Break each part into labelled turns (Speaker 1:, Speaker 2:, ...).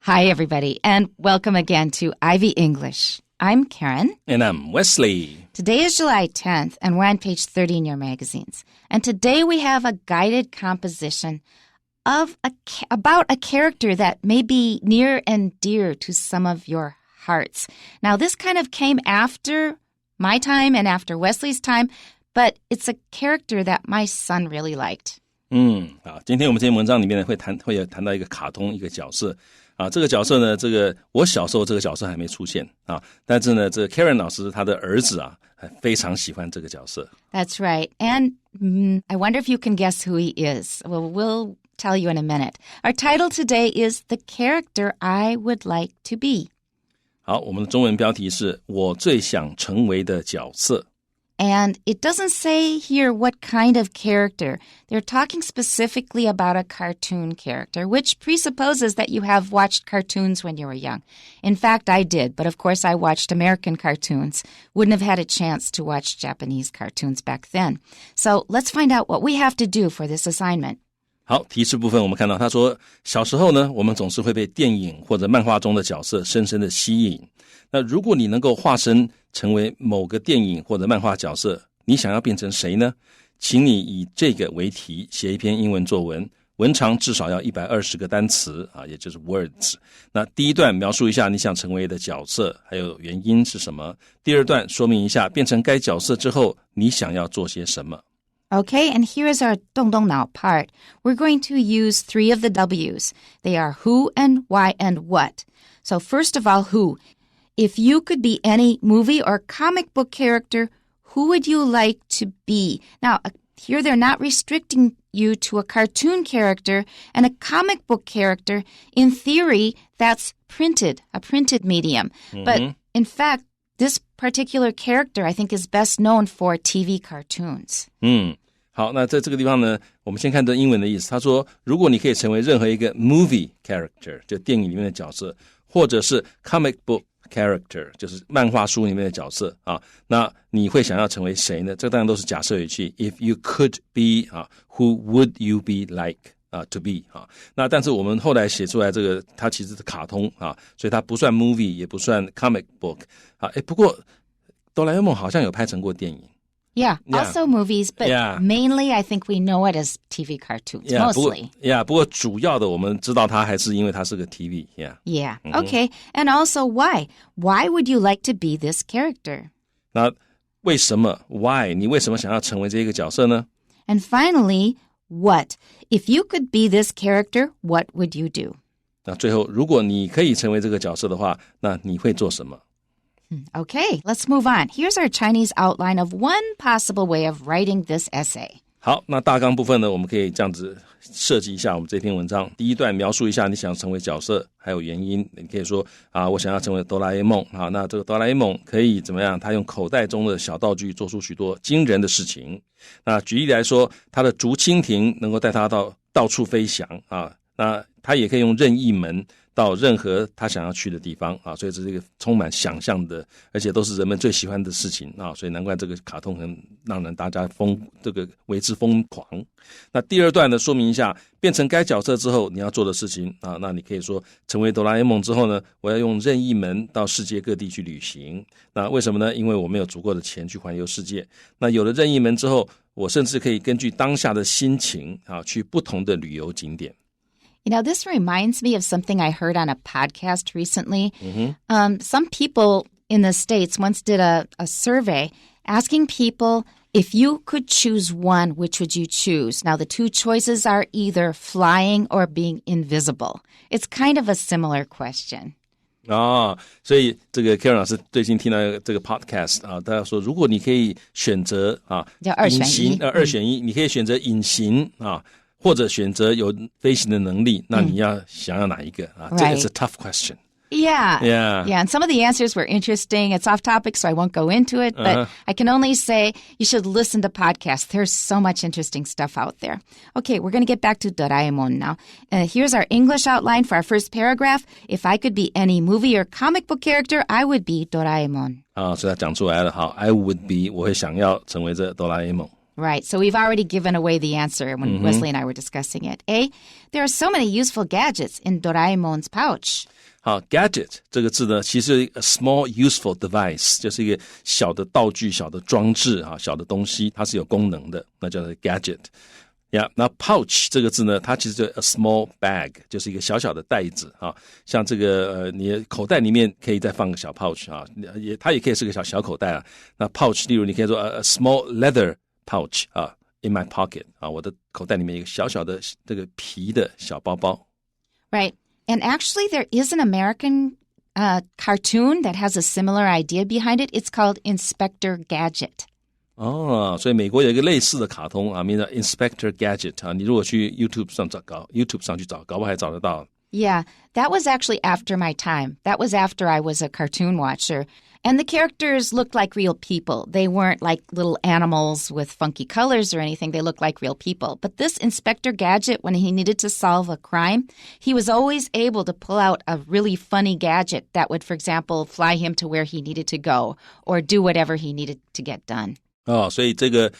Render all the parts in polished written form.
Speaker 1: Hi, everybody, and welcome again to Ivy English. I'm Karen.
Speaker 2: And I'm Wesley.
Speaker 1: Today is July 10th, and we're on page 30 in your magazines. And today we have a guided composition of about a character that may be near and dear to some of your hearts. Now, this kind of came after my time and after Wesley's time, but it's a character that my son really liked.
Speaker 2: 好，今天我们这篇文章里面呢会有谈到一个卡通一个角色啊，这个角色呢，我小时候这个角色还没出现啊，但是呢，这个 Karen 老师他的儿子啊，非常喜欢这个角色。
Speaker 1: That's right, and I wonder if you can guess who he is. Well, we'll tell you in a minute. Our title today is The Character I Would Like to Be.
Speaker 2: 好，我们的中文标题是我最想成为的角色。
Speaker 1: And it doesn't say here what kind of character. They're talking specifically about a cartoon character, which presupposes that you have watched cartoons when you were young. In fact, I did, but of course I watched American cartoons. Wouldn't have had a chance to watch Japanese cartoons back then. So let's find out what we have to do for this assignment.
Speaker 2: 好，提示部分我们看到他说，小时候呢，我们总是会被电影或者漫画中的角色深深的吸引。那如果你能够化身成为某个电影或者漫画角色，你想要变成谁呢？请你以这个为题写一篇英文作文，文长至少要120个单词啊，也就是 words。那第一段描述一下你想成为的角色，还有原因是什么。第二段说明一下变成该角色之后，你想要做些什么。
Speaker 1: Okay, and here's our 动动脑 part. We're going to use 3 of the W's. They are who and why and what. So first of all, who. If you could be any movie or comic book character, who would you like to be? Now, here they're not restricting you to a cartoon character and a comic book character. In theory, that's a printed medium. Mm-hmm. But in fact, this particular character, I think, is best known for TV cartoons.
Speaker 2: 好，那在这个地方呢，我们先看这英文的意思。他说，如果你可以成为任何一个 movie character， 就电影里面的角色，或者是 comic book character， 就是漫画书里面的角色啊，那你会想要成为谁呢？这当然都是假设语气。If you could be who would you be like?to be 那但是我们后来写出来这个，它其实是卡通所以它不算 movie， 也不算 comic book 不过哆啦 A 梦好像有拍成过电影。
Speaker 1: Yeah, also movies, but mainly I think we know it as TV cartoons, mostly.
Speaker 2: 不过主要的我们知道它还是因为它是个 TV.
Speaker 1: Yeah, okay. And also why? Why would you like to be this character?
Speaker 2: 那为什么 Why? 你为什么想要成为这个角色呢？
Speaker 1: And finally, what? If you could be this character, what would you do?
Speaker 2: 那最后，如果你可以成为这个角色的话，那你会做什么？
Speaker 1: Okay, let's move on. Here's our Chinese outline of one possible way of writing this essay.
Speaker 2: 好，那大纲部分呢，我们可以这样子设计一下我们这篇文章。第一段描述一下你想成为角色，还有原因。你可以说我想要成为哆啦 A 梦那这个哆啦 A 梦可以怎么样？他用口袋中的小道具做出许多惊人的事情。那举例来说，他的竹蜻蜓能够带他到处飞翔那他也可以用任意门到任何他想要去的地方所以这是一个充满想象的，而且都是人们最喜欢的事情所以难怪这个卡通很让人大家这个为之疯狂。那第二段呢，说明一下变成该角色之后你要做的事情那你可以说成为哆啦 A 梦之后呢，我要用任意门到世界各地去旅行。那为什么呢？因为我没有足够的钱去环游世界。那有了任意门之后，我甚至可以根据当下的心情去不同的旅游景点。
Speaker 1: You know, this reminds me of something I heard on a podcast recently. Some people in the States once did a survey asking people, if you could choose one, which would you choose? Now, the 2 choices are either flying or being invisible. It's kind of a similar question.
Speaker 2: 所以这个 Karen 老师最近听到这个 podcast 他说如果你可以选择
Speaker 1: 叫二
Speaker 2: 选一，你可以选择隐形或者选择有飞行的能力，那你要想要哪一个这个是 a tough question.
Speaker 1: Yeah. And some of the answers were interesting. It's off topic, so I won't go into it. But I can only say you should listen to podcasts. There's so much interesting stuff out there. Okay, we're going to get back to Doraemon now. Here's our English outline for our first paragraph. If I could be any movie or comic book character, I would be Doraemon.
Speaker 2: 所以他讲出来了。好 I would be 我会想要成为这哆啦 A 梦。
Speaker 1: Right, so we've already given away the answer when Wesley and I were discussing it. A, there are so many useful gadgets in Doraemon's pouch.
Speaker 2: 好 ，gadget 这个字呢，其实 a small useful device 就是一个小的道具、小的装置啊，小的东西，它是有功能的，那叫做 gadget。那 pouch 这个字呢，它其实就 a small bag 就是一个小小的袋子啊，像这个你的口袋里面可以再放个小 pouch 啊，它也可以是个小口袋啊。那 pouch 例如你可以说 a small leather pouch 啊 ，in my pocket 啊，我的口袋里面有一个小小的这个皮的小包包。
Speaker 1: Right, and actually there is an American cartoon that has a similar idea behind it. It's called Inspector Gadget.
Speaker 2: 哦，所以美国有一个类似的卡通啊，名叫 Inspector Gadget 啊，你如果去 YouTube 上去找，搞不好还找得到。
Speaker 1: Yeah, that was actually after my time. That was after I was a cartoon watcher. And the characters looked like real people. They weren't like little animals with funky colors or anything. They looked like real people. But this Inspector Gadget, when he needed to solve a crime, he was always able to pull out a really funny gadget that would, for example, fly him to where he needed to go or do whatever he needed to get done.
Speaker 2: 哦，所以这个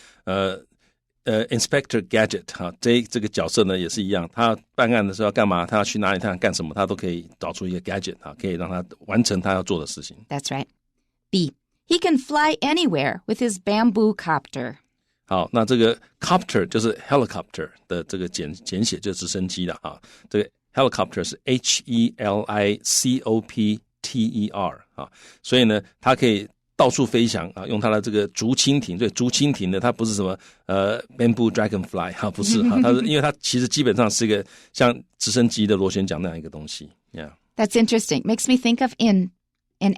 Speaker 2: Inspector Gadget 哈，这个角色呢也是一样，他办案的时候要干嘛，他要去哪里，他要干什么，他都可以找出一个 gadget 啊，可以让他完成他要做的事情。
Speaker 1: That's right. B, he can fly anywhere with his bamboo copter.
Speaker 2: 好，那这个 copter 就是 helicopter 的这个简写，就是直升机的啊。这个 helicopter 是 helicopter 啊，所以呢，它可以到处飞翔啊，用它的这个竹蜻蜓，所以竹蜻蜓呢，它不是什么bamboo dragonfly 哈，不是哈，它是因为它其实基本上是一个像直升机的螺旋桨那样一个东西。Yeah,
Speaker 1: that's interesting. Makes me think of in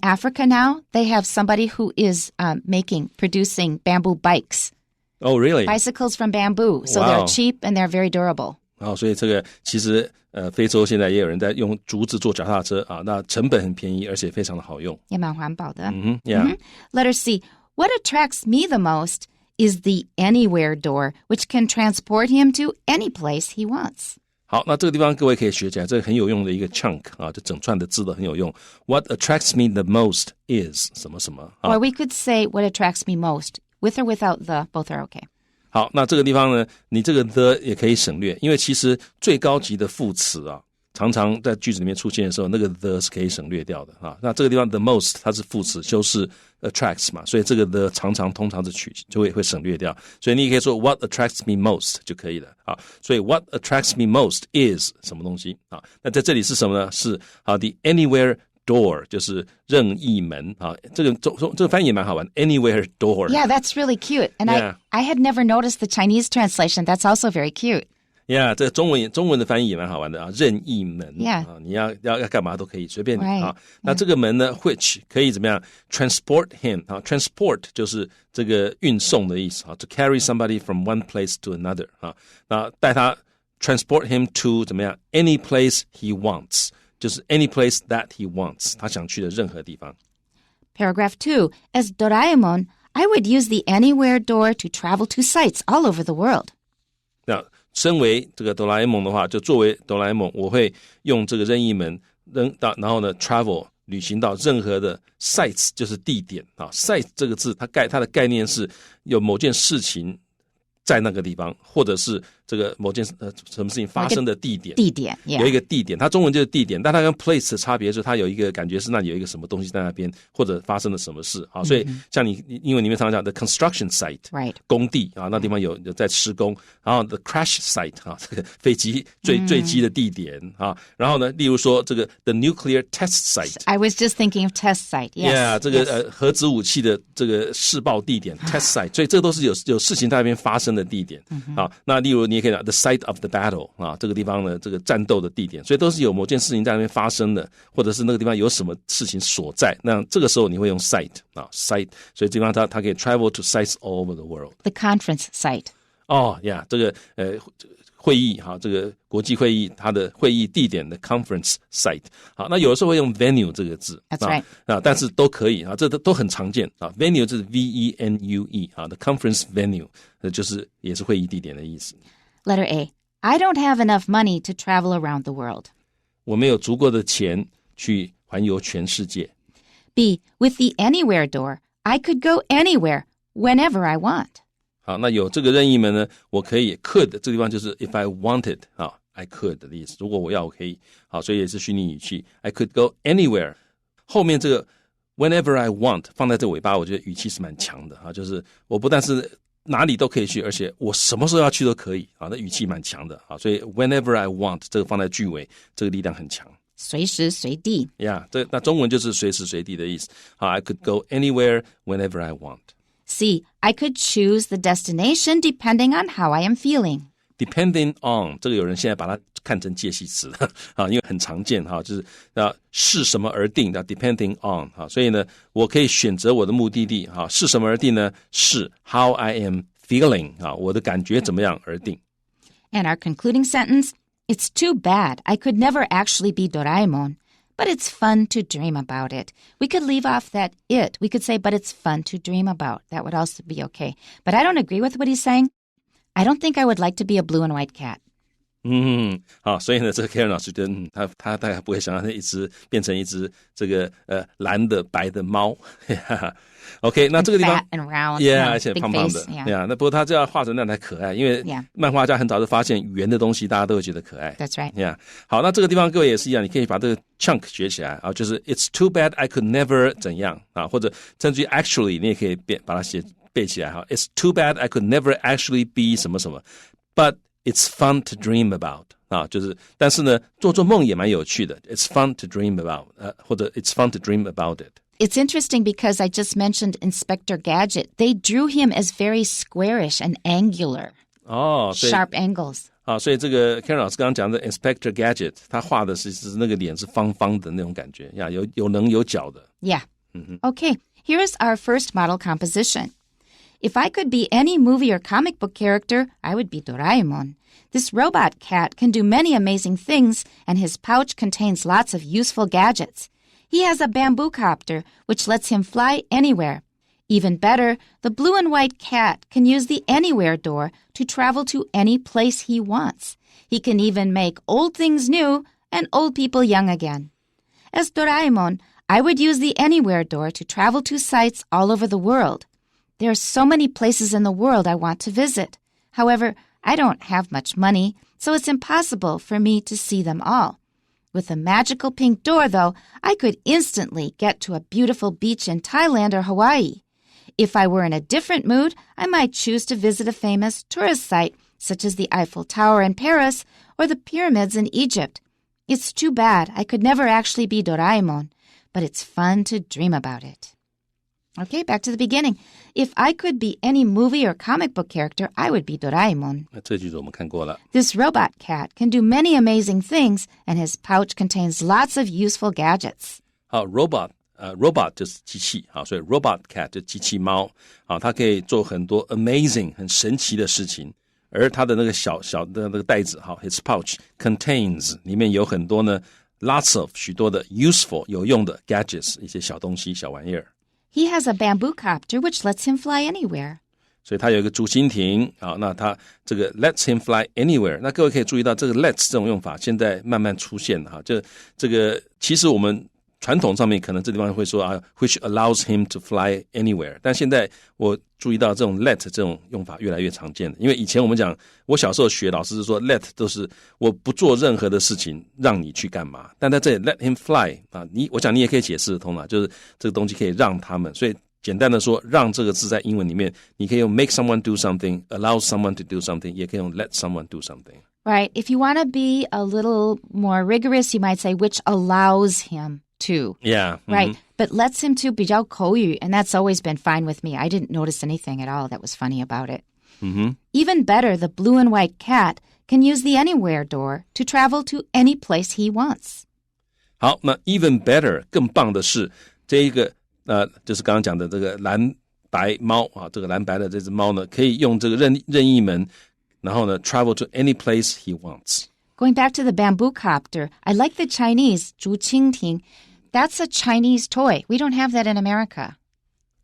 Speaker 1: Africa now, they have somebody who is producing bamboo bikes.
Speaker 2: Oh, really?
Speaker 1: Bicycles from bamboo, so
Speaker 2: Wow.
Speaker 1: they're cheap and they're very durable.
Speaker 2: 所以这个其实非洲现在也有人在用竹子做脚踏车啊，那成本很便宜，而且非常的好用。
Speaker 1: 也蛮环保的。
Speaker 2: Yeah.
Speaker 1: Letter C. What attracts me the most is the anywhere door, which can transport him to any place he wants.
Speaker 2: 好，那这个地方各位可以学起来，这个很有用的一个 chunk 啊，这整串的字都很有用。What attracts me the most is 什么什么啊。
Speaker 1: Or we could say what attracts me most, with or without the, both are okay.
Speaker 2: 好，那这个地方呢，你这个 the 也可以省略，因为其实最高级的副词啊，常常在句子里面出现的时候，那个 the 是可以省略掉的啊。那这个地方 the most 它是副词，修饰 attracts 嘛，所以这个 the 通常是就会省略掉，所以你也可以说 what attracts me most 就可以了啊。所以 what attracts me most is 什么东西啊？那在这里是什么呢？是the anywhere door 就是任意门啊，这个翻译也蛮好玩 ，anywhere door.
Speaker 1: Yeah, that's really cute. And
Speaker 2: Yeah.
Speaker 1: I had never noticed the Chinese translation. That's also very cute.
Speaker 2: Yeah, 这中文的翻译也蛮好玩的啊，任意门。
Speaker 1: Yeah.
Speaker 2: 啊，你要干嘛都可以，随便你
Speaker 1: Right.
Speaker 2: 啊。那这个门呢 ，which 可以怎么样 ？transport him 啊 ，transport 就是这个运送的意思啊，to carry somebody from one place to another 啊，那带他 transport him to 怎么样 ？any place he wants。就是 any place that he wants 他想去的任何地方。
Speaker 1: Paragraph 2. As Doraemon, I would use the anywhere door to travel to sites all over the world.
Speaker 2: 那身为这个哆啦 A 梦的话，就作为哆啦 A 梦，我会用这个任意门然后呢 travel 旅行到任何的 sites 就是地点啊 site 这个字它的概念是有某件事情在那个地方，或者是这个某件什么事情发生的地点，
Speaker 1: Yeah.
Speaker 2: 有一个地点，它中文就是地点，但它跟 place 的差别是它有一个感觉是那里有一个什么东西在那边，或者发生了什么事啊，所以像你英文里面常常讲的 construction site，
Speaker 1: Right.
Speaker 2: 工地啊，那地方有在施工，然后 the crash site 啊，这个飞机坠机的地点啊，然后呢，例如说这个 the nuclear test site。
Speaker 1: I was just thinking of test site. Yes.
Speaker 2: Yeah, 这个核子武器的这个试爆地点 test site， 所以这都是有事情在那边发生的地点啊。那例如你也可以讲 the site of the battle 啊，这个地方呢这个战斗的地点，所以都是有某件事情在那边发生的，或者是那个地方有什么事情所在。那这个时候你会用 site 啊 site， 所以这地方它可以 travel to sites all over the world。
Speaker 1: The conference site.
Speaker 2: 哦呀，这个会议哈，这个国际会议它的会议地点的 conference site。好，那有的时候会用 venue 这个字
Speaker 1: That's right.
Speaker 2: 啊，但是都可以啊，这都很常见啊。venue 就是 venue 啊 ，the conference venue 就是也是会议地点的意思。
Speaker 1: Letter A. I don't have enough money to travel around the world.
Speaker 2: 我没有足够的钱去环游全世界。
Speaker 1: B. With the anywhere door, I could go anywhere, whenever I want.
Speaker 2: 好，那有这个任意门呢，我可以 could 这个地方就是 if I wanted I could 的意思，如果我要我可以。好，所以也是虚拟语气 I could go anywhere。后面这个 whenever I want 放在这尾巴，我觉得语气是蛮强的就是我不但是哪里都可以去，而且我什么时候要去都可以那语气蛮强的所以 whenever I want 这个放在句尾，这个力量很强。
Speaker 1: 随时随地
Speaker 2: Yeah， 那中文就是随时随地的意思。I could go anywhere whenever I want。C.
Speaker 1: I could choose the destination depending on how I am feeling.Depending
Speaker 2: on 这个有人现在把它看成介系词因为很常见就是视什么而定depending on 所以呢我可以选择我的目的地视什么而定呢？视 how I am feeling 我的感觉怎么样而定。
Speaker 1: And our concluding sentence, it's too bad I could never actually be Doraemon, but it's fun to dream about it. We could leave off that it. We could say, but it's fun to dream about. That would also be okay. But I don't agree with what he's saying.I don't think I would like to be a blue and white cat.
Speaker 2: 好，所以呢，这个 Karen 老师觉得，他大概不会想要变成一只这个蓝的白的猫。OK， 那这个地方
Speaker 1: fat and round,
Speaker 2: yeah， 而且胖胖的
Speaker 1: ，yeah，
Speaker 2: 那不过他这样画成那样才可爱，因为漫画家很早就发现圆的东西大家都会觉得可爱。
Speaker 1: That's right.
Speaker 2: Yeah， 好，那这个地方各位也是一样，你可以把这个 chunk 学起来就是 It's too bad I could never 怎样或者甚至于 actually 你也可以把它背起来It's too bad I could never actually be 什么什么 But it's fun to dream about 就是但是呢做梦也蛮有趣的 It's fun to dream about 或者 It's fun to dream about it.
Speaker 1: It's interesting because I just mentioned Inspector Gadget. They drew him as very squarish and angular. Sharp angles.
Speaker 2: 所以这个 Karen 老师刚刚讲的 Inspector Gadget 他画的是那个脸是方方的那种感觉有棱有角的
Speaker 1: Yeah. Okay, here is our first model composition.If I could be any movie or comic book character, I would be Doraemon. This robot cat can do many amazing things, and his pouch contains lots of useful gadgets. He has a bamboo copter, which lets him fly anywhere. Even better, the blue and white cat can use the Anywhere door to travel to any place he wants. He can even make old things new and old people young again. As Doraemon, I would use the Anywhere door to travel to sites all over the world.There are so many places in the world I want to visit. However, I don't have much money, so it's impossible for me to see them all. With a magical pink door, though, I could instantly get to a beautiful beach in Thailand or Hawaii. If I were in a different mood, I might choose to visit a famous tourist site, such as the Eiffel Tower in Paris or the pyramids in Egypt. It's too bad I could never actually be Doraemon, but it's fun to dream about it.Okay, back to the beginning. If I could be any movie or comic book character, I would be Doraemon.
Speaker 2: 这句子我们看过了。
Speaker 1: This robot cat can do many amazing things, and his pouch contains lots of useful gadgets.
Speaker 2: 好 ，robot 就是机器，所以 robot cat 就机器猫，它可以做很多 amazing 很神奇的事情。而它的那个小的那个袋子，his pouch contains 里面有很多呢 ，lots of 许多的 useful 有用的 gadgets 一些小东西小玩意儿。
Speaker 1: He has a bamboo copter which lets him fly anywhere.
Speaker 2: 所以他有一个竹蜻蜓那他这个 lets him fly anywhere。那各位可以注意到这个 lets 这种用法现在慢慢出现了就这个其实我们传统上面可能这地方会说which allows him to fly anywhere。但现在我注意到这种 let 这种用法越来越常见了，因为以前我们讲，我小时候学老师是说 let 都是我不做任何的事情让你去干嘛，但在这里 let him fly 我想你也可以解释得通了，就是这个东西可以让他们，所以简单的说让这个字在英文里面你可以用 make someone do something, allow someone to do something， 也可以用 let someone do something。Right,
Speaker 1: if you want to be a little more rigorous, you might say which allows him to.
Speaker 2: Yeah.
Speaker 1: Right. But lets him to 比较口语, and that's always been fine with me. I didn't notice anything at all that was funny about it. Even better, the blue and white cat can use the Anywhere door to travel to any place he wants.
Speaker 2: 好，那 even better 更棒的是这一个就是刚刚讲的这个蓝白猫这个蓝白的这只猫呢，可以用这个任意门，然后呢 travel to any place he wants.Going
Speaker 1: back to the bamboo copter, I like the Chinese, 竹蜻蜓. That's a Chinese toy. We don't have that in America.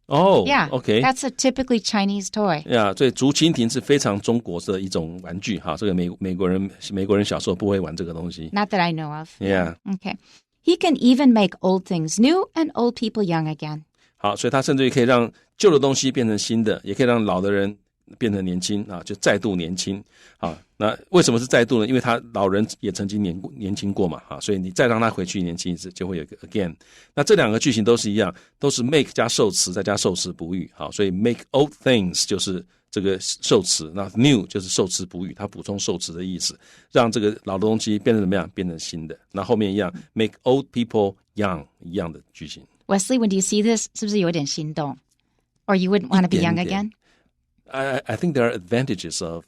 Speaker 2: Oh,
Speaker 1: yeah,
Speaker 2: okay.
Speaker 1: That's a typically Chinese toy.
Speaker 2: Yeah, 所以竹蜻蜓是非常中国的一种玩具这个美国人小时候不会玩这个东西。
Speaker 1: Not that I know of.
Speaker 2: Yeah.
Speaker 1: Okay. He can even make old things new and old people young again.
Speaker 2: 好，所以他甚至于可以让旧的东西变成新的，也可以让老的人变成年轻啊，就再度年轻啊。那为什么是再度呢？因为他老人也曾经年轻过嘛啊，所以你再让他回去年轻一次，就会有一个 again。那这两个句型都是一样，都是 make 加受词再加受词补语啊，所以 make old things 就是这个受词，那 new 就是受词补语，它补充受词的意思，让这个老的东西变成怎么样？变成新的。那后面一样 make old people young 一样的句型。
Speaker 1: Wesley, when do you see this? 是不是有点心动 Or you wouldn't want to be young again?
Speaker 2: I think there are advantages of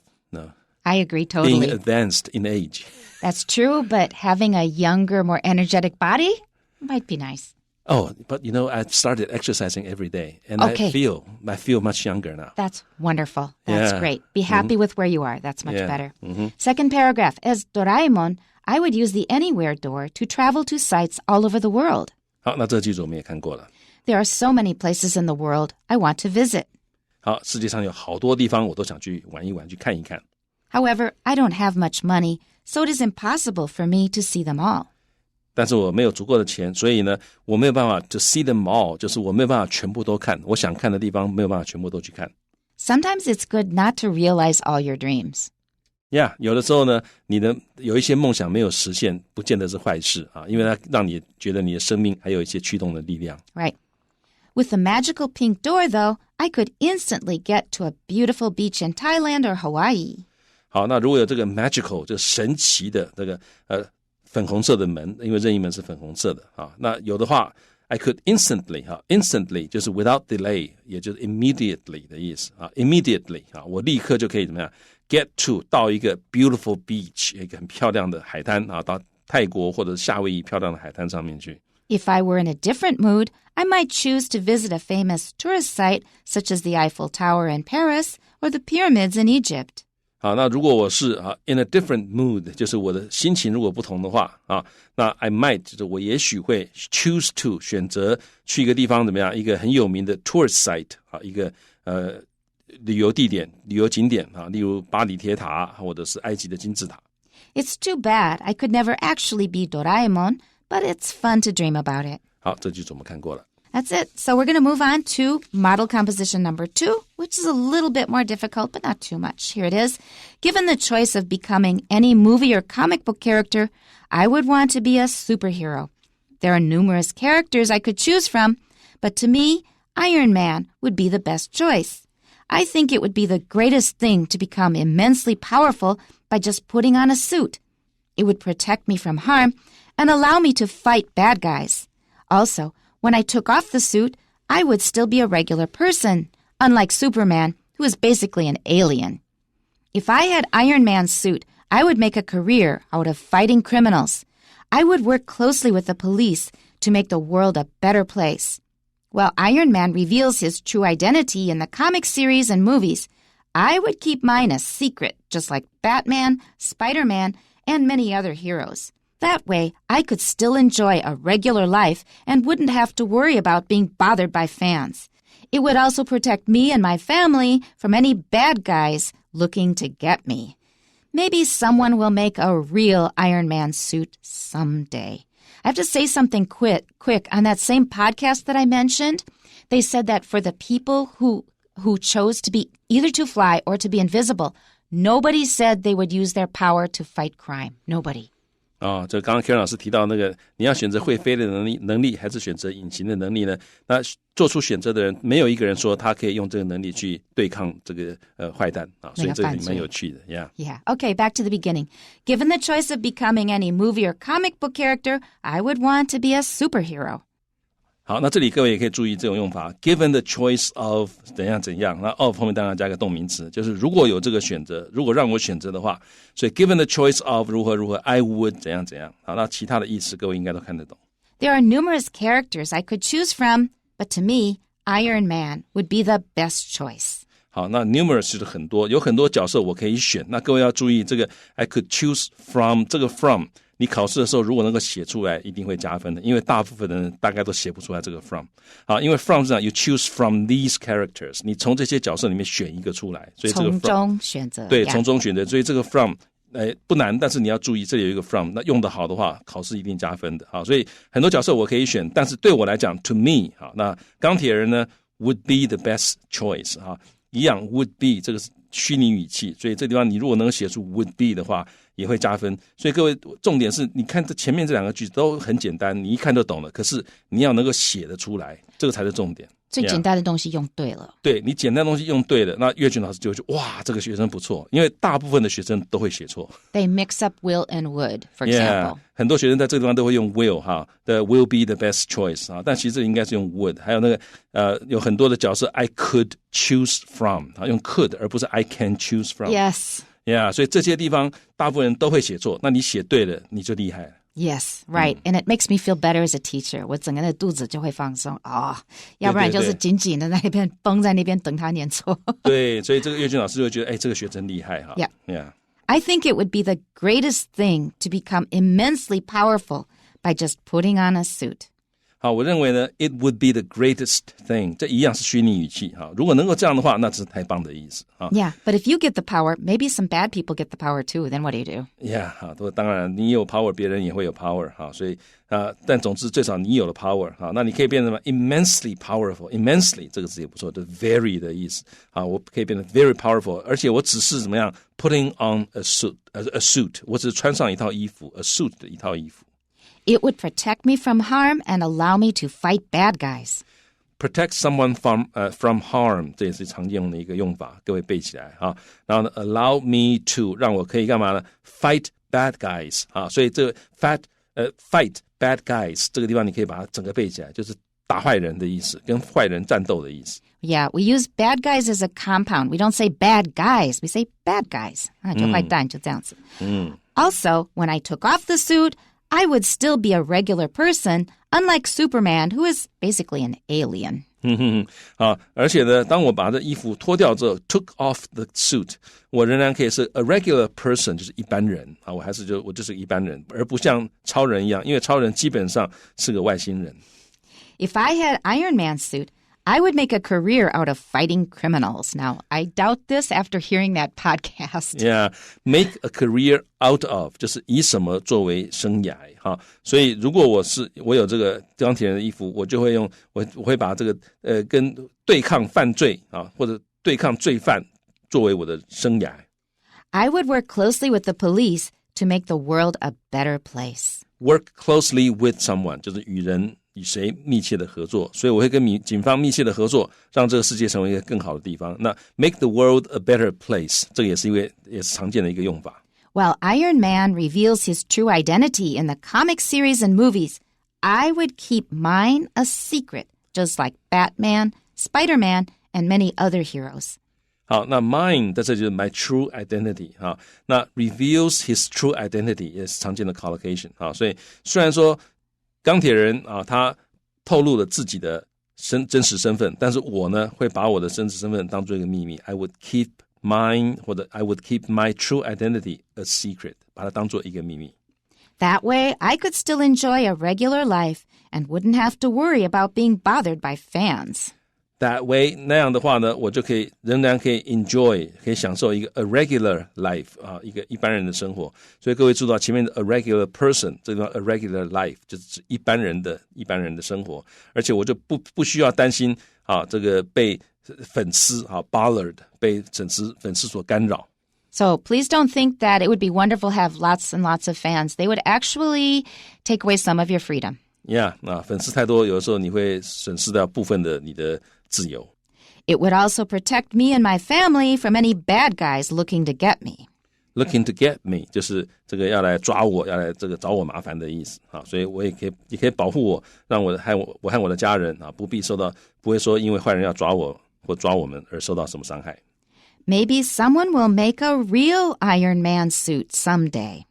Speaker 1: I agree totally.
Speaker 2: being advanced in age.
Speaker 1: That's true, but having a younger, more energetic body might be nice.
Speaker 2: Oh, but I've started exercising every day, and
Speaker 1: Okay.
Speaker 2: I feel much younger now.
Speaker 1: That's wonderful. That's
Speaker 2: Yeah.
Speaker 1: great. Be happy with where you are. That's much
Speaker 2: Yeah.
Speaker 1: better. Second paragraph. As Doraemon, I would use the anywhere door to travel to sites all over the world.
Speaker 2: 好，那这个句子我们也看过了。
Speaker 1: There are so many places in the world I want to visit.
Speaker 2: 好，世界上有好多地方我都想去玩一玩，去看一看。
Speaker 1: However, I don't have much money, so it is impossible for me to see them all.
Speaker 2: 但是我没有足够的钱，所以呢，我没有办法 to see them all， 就是我没有办法全部都看。我想看的地方没有办法全部都去看。
Speaker 1: Sometimes it's good not to realize all your dreams.
Speaker 2: Yeah， 有的时候呢，你的有一些梦想没有实现，不见得是坏事啊，因为它让你觉得你的生命还有一些驱动的力量。
Speaker 1: Right. With the magical pink door, though, I could instantly get to a beautiful beach in Thailand or Hawaii.
Speaker 2: 好，那如果有这个 magical 这神奇的这个粉红色的门，因为任意门是粉红色的啊，那有的话 I could instantly 哈 instantly 就是 without delay， 也就是 immediately 的意思啊 immediately 啊，我立刻就可以怎么样 get to 到一个 beautiful beach 一个很漂亮的海滩啊，到泰国或者夏威夷漂亮的海滩上面去。
Speaker 1: If I were in a different mood, I might choose to visit a famous tourist site such as the Eiffel Tower in Paris or the pyramids in Egypt.
Speaker 2: 好，那如果我是in a different mood， 就是我的心情如果不同的话啊，那 I might 就是我也许会 choose to 选择去一个地方怎么样，一个很有名的 tourist site 啊，一个旅游地点、旅游景点啊，例如巴黎铁塔或者是埃及的金字塔。
Speaker 1: It's too bad I could never actually be Doraemon, but it's fun to dream about it.
Speaker 2: 好，这句子我们看过了。
Speaker 1: That's it. So we're going to move on to model composition number 2, which is a little bit more difficult, but not too much. Here it is. Given the choice of becoming any movie or comic book character, I would want to be a superhero. There are numerous characters I could choose from, but to me, Iron Man would be the best choice. I think it would be the greatest thing to become immensely powerful by just putting on a suit. It would protect me from harm and allow me to fight bad guys. Also, when I took off the suit, I would still be a regular person, unlike Superman, who is basically an alien. If I had Iron Man's suit, I would make a career out of fighting criminals. I would work closely with the police to make the world a better place. While Iron Man reveals his true identity in the comic series and movies, I would keep mine a secret, just like Batman, Spider-Man, and many other heroes. That way, I could still enjoy a regular life and wouldn't have to worry about being bothered by fans. It would also protect me and my family from any bad guys looking to get me. Maybe someone will make a real Iron Man suit someday. I have to say something quick. On that same podcast that I mentioned, they said that for the people who chose to be either to fly or to be invisible, nobody said they would use their power to fight crime. Nobody.
Speaker 2: 这刚刚 Karen 老师提到那个，你要选择会飞的能力，还是选择隐形的能力呢？那做出选择的人，没有一个人说他可以用这个能力去对抗这个坏蛋啊，所以这里蛮有趣的
Speaker 1: Yeah. Okay, back to the beginning. Given the choice of becoming any movie or comic book character, I would want to be a superhero.
Speaker 2: 好，那这里各位也可以注意这种用法 ，given the choice of 怎样怎样，那 of 后面当然加个动名词，就是如果有这个选择，如果让我选择的话，所以 given the choice of 如何如何 ，I would 怎样怎样。好，那其他的意思各位应该都看得懂。
Speaker 1: There are numerous characters I could choose from, but to me, Iron Man would be the best choice.
Speaker 2: 好，那 numerous 就是很多，有很多角色我可以选。那各位要注意这个 I could choose from 这个 from。你考试的时候如果能够写出来一定会加分的，因为大部分的人大概都写不出来这个 from。 好，因为 from 是这样 you choose from these characters， 你从这些角色里面选一个出来，所以这个 from
Speaker 1: 从中选择，
Speaker 2: 对，从中选择，所以这个 from 不难，但是你要注意这里有一个 from， 那用得好的话考试一定加分的。好，所以很多角色我可以选，但是对我来讲 to me 好，那钢铁人呢 would be the best choice 啊。一样 would be 这个是虚拟语气，所以这地方你如果能写出 would be 的话也会加分。所以各位重点是你看这前面这两个句子都很简单，你一看就懂了，可是你要能够写得出来，这个才是重点。
Speaker 1: 最简单的东西用对了，
Speaker 2: 对，你简单的东西用对了，那岳俊老师就会觉得哇，这个学生不错，因为大部分的学生都会写错。
Speaker 1: They mix up will and would, for example.
Speaker 2: 很多学生在这个地方都会用 will 哈 ，the will be the best choice 啊，但其实应该是用 would。还有那个有很多的角色 I could choose from 啊，用 could 而不是 I can choose from。
Speaker 1: Yes.
Speaker 2: 所以这些地方大部分人都会写错，那你写对了，你就厉害了。
Speaker 1: Yes, right. And it makes me feel better as a teacher. 我整个的肚子就会放松啊，要不然就是紧紧的在那边绷在那边等他念错。
Speaker 2: 对，所以这个岳俊老师就会觉得，这个学生厉害哈。
Speaker 1: Yeah. I think it would be the greatest thing to become immensely powerful by just putting on a suit.
Speaker 2: 好，我认为呢 ，it would be the greatest thing， 这一样是虚拟语气哈。如果能够这样的话，那是太棒的意思哈。
Speaker 1: Yeah, but if you get the power, maybe some bad people get the power too. Then what do you do?
Speaker 2: Yeah, 哈，当然你有 power， 别人也会有 power 哈。所以但总之最少你有了 power 哈，那你可以变成什么 immensely powerful。immensely 这个字也不错，就 very 的意思啊，我可以变得 very powerful， 而且我只是怎么样 putting on a suit， 我只是穿上一套衣服 ，a suit 的一套衣服。
Speaker 1: It would protect me from harm and allow me to fight bad guys.
Speaker 2: Protect someone from harm， 这也是常用的一个用法，各位背起来哈。然后呢 ，allow me to 让我可以干嘛呢 ？Fight bad guys 啊，所以这个 fight bad guys 这个地方你可以把它整个背起来，就是打坏人的意思，跟坏人战斗的意思。
Speaker 1: Yeah, we use bad guys as a compound. We don't say bad guys. We say bad guys. 就坏蛋，就这样子。Also, when I took off the suit,I would still be a regular person, unlike Superman, who is basically an alien.
Speaker 2: 而且呢，当我把这衣服脱掉之后 ，took off the suit， 我仍然可以是 a regular person， 就是一般人啊，我就是一般人，而不像超人一样，因为超人基本上是个外星人。
Speaker 1: If I had Iron Man's suit,I would make a career out of fighting criminals. Now, I doubt this after hearing that podcast.
Speaker 2: Yeah, make a career out of 就是以什么作为生涯哈。所以如果我有这个钢铁人的衣服，我就会我会把这个跟对抗犯罪啊或者对抗罪犯作为我的生涯。
Speaker 1: I would work closely with the police to make the world a better place.
Speaker 2: Work closely with someone 就是与谁密切的合作，所以我会跟警方密切的合作，让这个世界成为一个更好的地方。那 make the world a better place， 这个也是常见的一个用法。
Speaker 1: While Iron Man reveals his true identity in the comic series and movies, I would keep mine a secret, just like Batman, Spider-Man, and many other heroes.
Speaker 2: 好，那 mine 在这里就是 my true identity 哈。那 reveals his true identity 也是常见的 collocation 哈。所以虽然说钢铁人啊，他透露了自己的真实身份，但是我呢会把我的真实身份当作一个秘密。I would keep mine 或者 I would keep my true identity a secret， 把它当作一个秘密。
Speaker 1: That way, I could still enjoy a regular life and wouldn't have to worry about being bothered by fans.
Speaker 2: That way， 那样的话呢，我就仍然可以 enjoy， 可以享受一个 a regular life 啊，一个一般人的生活。所以各位注意到前面的 a regular person， 这个 a regular life 就是一般人的生活，而且我就不需要担心啊，这个被粉丝啊 bothered 被粉丝所干扰。
Speaker 1: So please don't think that it would be wonderful to have lots and lots of fans. They would actually take away some of your freedom.
Speaker 2: Yeah， 粉丝太多，有的时候你会损失掉部分的你的自由。
Speaker 1: It would also protect me and my family from any bad guys looking to get me.
Speaker 2: Looking to get me 就是这个要来抓我，要来这个找我麻烦的意思啊，所以我也可以保护我，让我和我的家人啊不会说因为坏人要抓我或抓我们而受到什么伤害。
Speaker 1: Maybe someone will make a real Iron Man suit someday.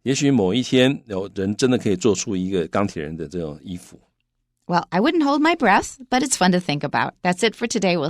Speaker 2: 也许某一天有人真的可以做出一个钢铁人的这种衣服。
Speaker 1: Well, I wouldn't hold my breath, but it's fun to think about. That's it for today. We'll